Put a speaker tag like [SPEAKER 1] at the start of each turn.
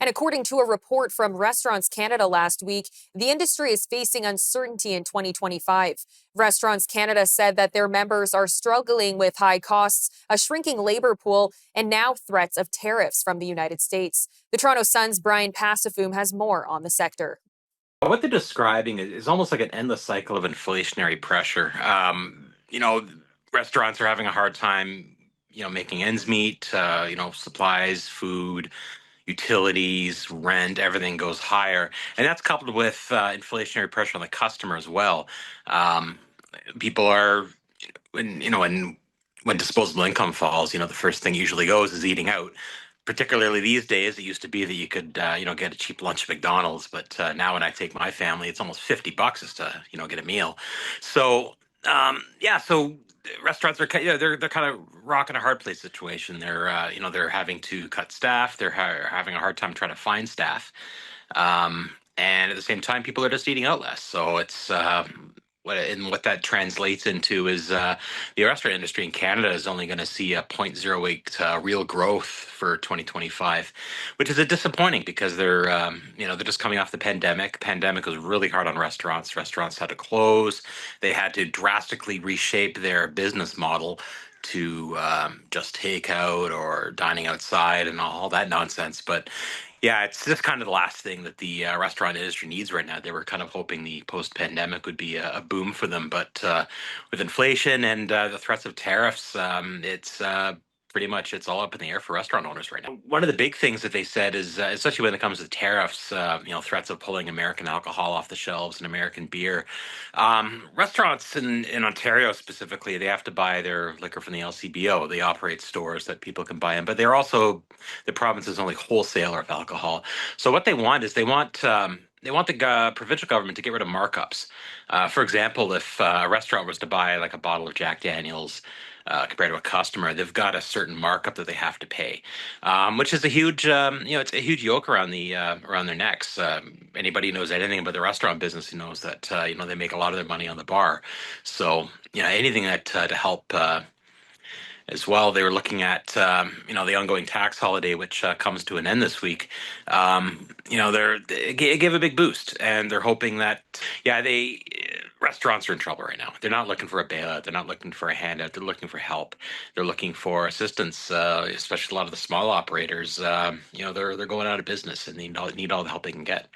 [SPEAKER 1] And according to a report from Restaurants Canada last week, the industry is facing uncertainty in 2025. Restaurants Canada said that their members are struggling with high costs, a shrinking labor pool, and now threats of tariffs from the United States. The Toronto Sun's Bryan Passifume has more on the sector.
[SPEAKER 2] What they're describing is almost like an endless cycle of inflationary pressure. Restaurants are having a hard time, making ends meet. Supplies, food, utilities, rent, everything goes higher, and that's coupled with inflationary pressure on the customer as well. Um, People are, when disposable income falls, the first thing usually goes is eating out. Particularly these days, it used to be that you could, get a cheap lunch at McDonald's, but now when I take my family, it's almost $50 just to, get a meal. So, so restaurants are, they're kind of rocking a hard place situation. They're having to cut staff. They're having a hard time trying to find staff. And at the same time, people are just eating out less. So it's what that translates into is the restaurant industry in Canada is only going to see a 0.08 real growth for 2025, which is a disappointing because they're just coming off the pandemic. Pandemic was really hard on restaurants. Restaurants had to close. They had to drastically reshape their business model to just take out or dining outside and all that nonsense. But yeah, it's just kind of the last thing that the restaurant industry needs right now. They were kind of hoping the post-pandemic would be a boom for them, but with inflation and the threats of tariffs, it's pretty much it's all up in the air for restaurant owners right now. One of the big things that they said is, especially when it comes to tariffs, threats of pulling American alcohol off the shelves and American beer. Restaurants in Ontario specifically, they have to buy their liquor from the LCBO. They operate stores that people can buy in, but they're also the province is only wholesaler of alcohol. So what they want is they want the provincial government to get rid of markups. For example, if a restaurant was to buy like a bottle of Jack Daniels compared to a customer, they've got a certain markup that they have to pay, which is a huge, it's a huge yoke around around their necks. Anybody who knows anything about the restaurant business knows that they make a lot of their money on the bar. So anything that to help. As well. They were looking at the ongoing tax holiday, which comes to an end this week. They gave a big boost, and they're hoping that they restaurants are in trouble right now. They're not looking for a bailout. They're not looking for a handout. They're looking for help. They're looking for assistance, especially a lot of the small operators. They're going out of business and need all the help they can get.